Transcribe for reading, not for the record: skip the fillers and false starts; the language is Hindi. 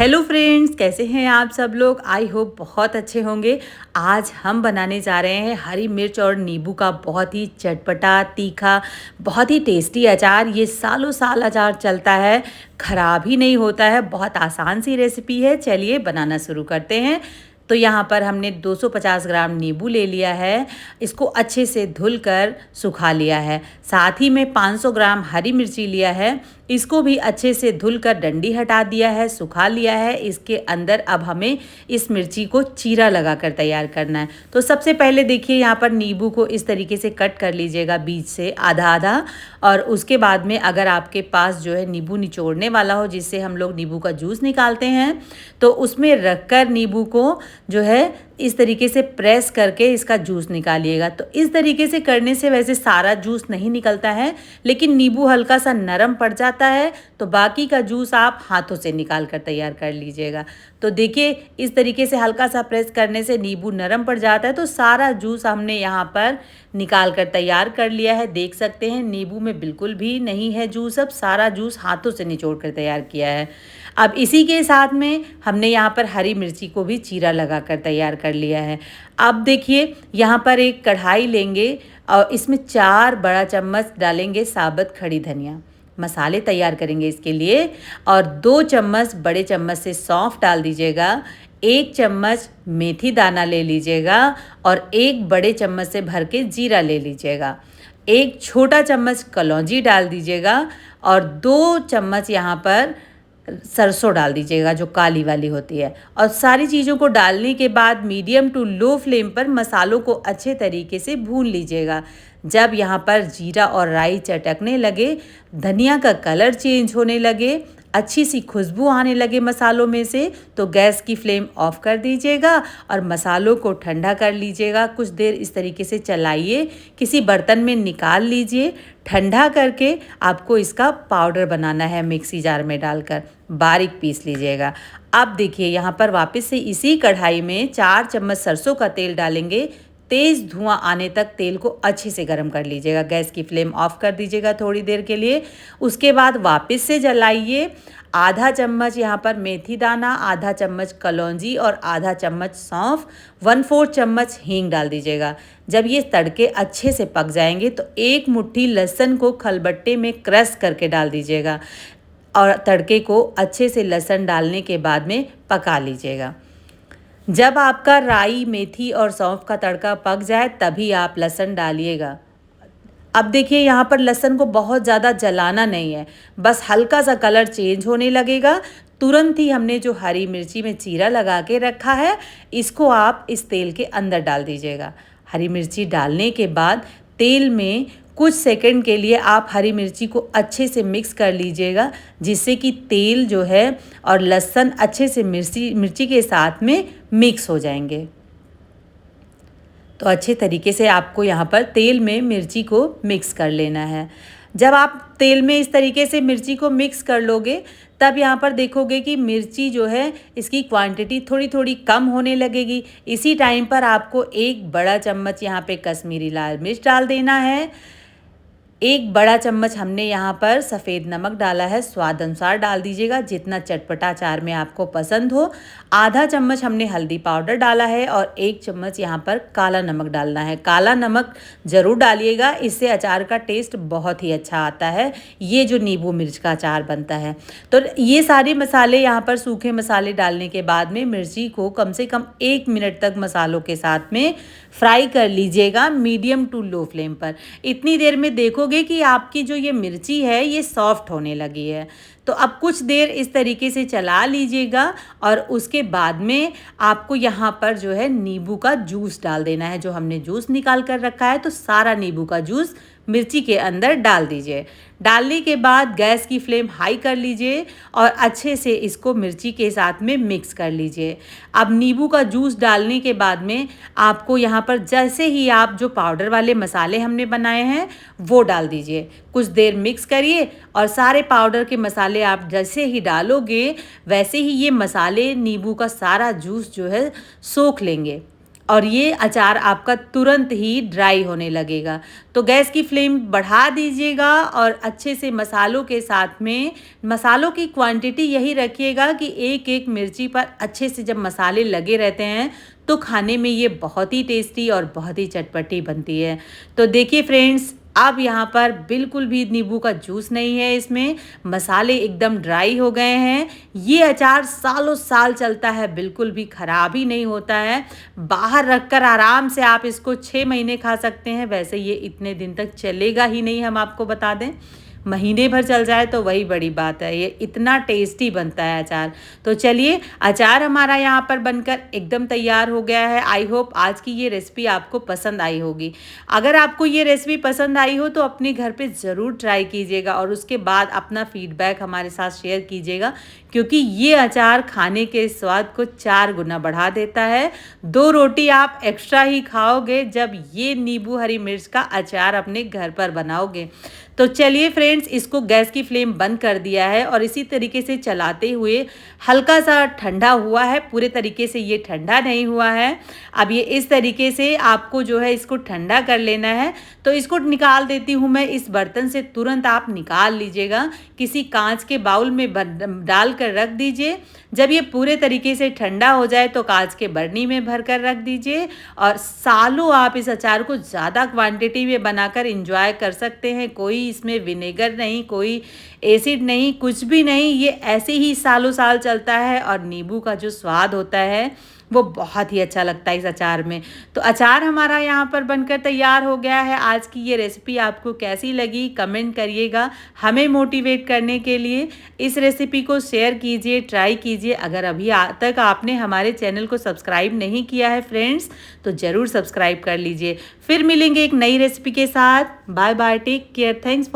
हेलो फ्रेंड्स, कैसे हैं आप सब लोग। आई होप बहुत अच्छे होंगे। आज हम बनाने जा रहे हैं हरी मिर्च और नींबू का बहुत ही चटपटा तीखा बहुत ही टेस्टी अचार। ये सालों साल अचार चलता है, ख़राब ही नहीं होता है। बहुत आसान सी रेसिपी है। चलिए बनाना शुरू करते हैं। तो यहाँ पर हमने 250 ग्राम नींबू ले लिया है। इसको अच्छे से धुलकर सुखा लिया है। साथ ही में 500 ग्राम हरी मिर्ची लिया है। इसको भी अच्छे से धुलकर डंडी हटा दिया है, सुखा लिया है। इसके अंदर अब हमें इस मिर्ची को चीरा लगाकर तैयार करना है। तो सबसे पहले देखिए यहाँ पर नींबू को इस तरीके से कट कर लीजिएगा, बीच से आधा आधा। और उसके बाद में अगर आपके पास जो है नींबू निचोड़ने वाला हो, जिससे हम लोग नींबू का जूस निकालते हैं, तो उसमें रखकर नींबू को जो है इस तरीके से प्रेस करके इसका जूस निकालिएगा। तो इस तरीके से करने से वैसे सारा जूस नहीं निकलता है, लेकिन नींबू हल्का सा नरम पड़ जाता है। तो बाकी का जूस आप हाथों से निकाल कर तैयार कर लीजिएगा। तो देखिए इस तरीके से हल्का सा प्रेस करने से नींबू नरम पड़ जाता है। तो सारा जूस हमने यहाँ पर निकाल कर तैयार कर लिया है। देख सकते हैं नींबू में बिल्कुल भी नहीं है जूस। अब सारा जूस हाथों से निचोड़ कर तैयार किया है। अब इसी के साथ में हमने यहाँ पर हरी मिर्ची को भी चीरा लगा कर तैयार कर लिया है। अब देखिए यहाँ पर एक कढ़ाई लेंगे और इसमें 4 बड़ा चम्मच डालेंगे साबुत खड़ी धनिया। मसाले तैयार करेंगे इसके लिए। और 2 चम्मच बड़े चम्मच से सौंफ डाल दीजिएगा। 1 चम्मच मेथी दाना ले लीजिएगा और 1 बड़े चम्मच से भर के जीरा ले लीजिएगा। 1 छोटा चम्मच कलौंजी डाल दीजिएगा और 2 चम्मच यहाँ पर सरसों डाल दीजिएगा, जो काली वाली होती है। और सारी चीज़ों को डालने के बाद मीडियम टू लो फ्लेम पर मसालों को अच्छे तरीके से भून लीजिएगा। जब यहाँ पर जीरा और राई चटकने लगे, धनिया का कलर चेंज होने लगे, अच्छी सी खुशबू आने लगे मसालों में से, तो गैस की फ्लेम ऑफ कर दीजिएगा और मसालों को ठंडा कर लीजिएगा। कुछ देर इस तरीके से चलाइए, किसी बर्तन में निकाल लीजिए। ठंडा करके आपको इसका पाउडर बनाना है। मिक्सी जार में डालकर बारीक पीस लीजिएगा। अब देखिए यहाँ पर वापस से इसी कढ़ाई में 4 चम्मच सरसों का तेल डालेंगे। तेज़ धुआं आने तक तेल को अच्छे से गर्म कर लीजिएगा। गैस की फ्लेम ऑफ कर दीजिएगा थोड़ी देर के लिए। उसके बाद वापस से जलाइए। आधा चम्मच यहाँ पर मेथी दाना, आधा चम्मच कलौंजी और आधा चम्मच सौंफ, 1/4 चम्मच हींग डाल दीजिएगा। जब ये तड़के अच्छे से पक जाएंगे तो 1 मुट्ठी लहसुन को खलबट्टे में क्रश करके डाल दीजिएगा और तड़के को अच्छे से लहसुन डालने के बाद में पका लीजिएगा। जब आपका राई, मेथी और सौंफ का तड़का पक जाए तभी आप लहसुन डालिएगा। अब देखिए यहाँ पर लहसुन को बहुत ज़्यादा जलाना नहीं है, बस हल्का सा कलर चेंज होने लगेगा। तुरंत ही हमने जो हरी मिर्ची में चीरा लगा के रखा है, इसको आप इस तेल के अंदर डाल दीजिएगा। हरी मिर्ची डालने के बाद तेल में कुछ सेकंड के लिए आप हरी मिर्ची को अच्छे से मिक्स कर लीजिएगा, जिससे कि तेल जो है और लहसुन अच्छे से मिर्ची के साथ में मिक्स हो जाएंगे। तो अच्छे तरीके से आपको यहाँ पर तेल में मिर्ची को मिक्स कर लेना है। जब आप तेल में इस तरीके से मिर्ची को मिक्स कर लोगे, तब यहाँ पर देखोगे कि मिर्ची जो है इसकी क्वांटिटी थोड़ी थोड़ी कम होने लगेगी। इसी टाइम पर आपको 1 बड़ा चम्मच यहाँ पे कश्मीरी लाल मिर्च डाल देना है। 1 बड़ा चम्मच हमने यहाँ पर सफ़ेद नमक डाला है, स्वाद अनुसार डाल दीजिएगा, जितना चटपटा अचार में आपको पसंद हो। आधा चम्मच हमने हल्दी पाउडर डाला है और 1 चम्मच यहाँ पर काला नमक डालना है। काला नमक ज़रूर डालिएगा, इससे अचार का टेस्ट बहुत ही अच्छा आता है। ये जो नींबू मिर्च का अचार बनता है, तो ये सारे मसाले यहाँ पर सूखे मसाले डालने के बाद में मिर्ची को कम से कम 1 मिनट तक मसालों के साथ में फ्राई कर लीजिएगा, मीडियम टू लो फ्लेम पर। इतनी देर में देखोगे कि आपकी जो ये मिर्ची है ये सॉफ्ट होने लगी है। तो अब कुछ देर इस तरीके से चला लीजिएगा और उसके बाद में आपको यहाँ पर जो है नींबू का जूस डाल देना है। जो हमने जूस निकाल कर रखा है, तो सारा नींबू का जूस मिर्ची के अंदर डाल दीजिए। डालने के बाद गैस की फ्लेम हाई कर लीजिए और अच्छे से इसको मिर्ची के साथ में मिक्स कर लीजिए। अब नींबू का जूस डालने के बाद में आपको यहाँ पर जैसे ही आप जो पाउडर वाले मसाले हमने बनाए हैं वो डाल दीजिए। कुछ देर मिक्स करिए और सारे पाउडर के मसाले आप जैसे ही डालोगे, वैसे ही ये मसाले नींबू का सारा जूस जो है सोख लेंगे और ये अचार आपका तुरंत ही ड्राई होने लगेगा। तो गैस की फ्लेम बढ़ा दीजिएगा और अच्छे से मसालों के साथ में मसालों की क्वांटिटी यही रखिएगा कि एक एक मिर्ची पर अच्छे से जब मसाले लगे रहते हैं तो खाने में ये बहुत ही टेस्टी और बहुत ही चटपटी बनती है। तो देखिए फ्रेंड्स, अब यहाँ पर बिल्कुल भी नींबू का जूस नहीं है, इसमें मसाले एकदम ड्राई हो गए हैं। ये अचार सालों साल चलता है, बिल्कुल भी ख़राब ही नहीं होता है। बाहर रखकर आराम से आप इसको 6 महीने खा सकते हैं। वैसे ये इतने दिन तक चलेगा ही नहीं, हम आपको बता दें। महीने भर चल जाए तो वही बड़ी बात है। ये इतना टेस्टी बनता है अचार। तो चलिए, अचार हमारा यहाँ पर बनकर एकदम तैयार हो गया है। आई होप आज की ये रेसिपी आपको पसंद आई होगी। अगर आपको ये रेसिपी पसंद आई हो तो अपने घर पे ज़रूर ट्राई कीजिएगा और उसके बाद अपना फीडबैक हमारे साथ शेयर कीजिएगा, क्योंकि ये अचार खाने के स्वाद को 4 गुना बढ़ा देता है। 2 रोटी आप एक्स्ट्रा ही खाओगे जब ये नींबू हरी मिर्च का अचार अपने घर पर बनाओगे। तो चलिए फ्रेंड्स, इसको गैस की फ्लेम बंद कर दिया है और इसी तरीके से चलाते हुए हल्का सा ठंडा हुआ है, पूरे तरीके से ये ठंडा नहीं हुआ है। अब ये इस तरीके से आपको जो है इसको ठंडा कर लेना है। तो इसको निकाल देती हूँ मैं इस बर्तन से, तुरंत आप निकाल लीजिएगा। किसी कांच के बाउल में डाल कर रख दीजिए। जब ये पूरे तरीके से ठंडा हो जाए तो कांच के बरनी में भर कर रख दीजिए और सालों आप इस अचार को ज़्यादा क्वांटिटी में बनाकर एंजॉय कर सकते हैं। कोई इसमें विनेगर नहीं, कोई एसिड नहीं, कुछ भी नहीं। ये ऐसे ही सालों साल चलता है और नींबू का जो स्वाद होता है वो बहुत ही अच्छा लगता है इस अचार में। तो अचार हमारा यहाँ पर बनकर तैयार हो गया है। आज की ये रेसिपी आपको कैसी लगी कमेंट करिएगा, हमें मोटिवेट करने के लिए। इस रेसिपी को शेयर कीजिए, ट्राई कीजिए। अगर अभी तक आपने हमारे चैनल को सब्सक्राइब नहीं किया है फ्रेंड्स, तो ज़रूर सब्सक्राइब कर लीजिए। फिर मिलेंगे एक नई रेसिपी के साथ। Bye bye, take care, thanks.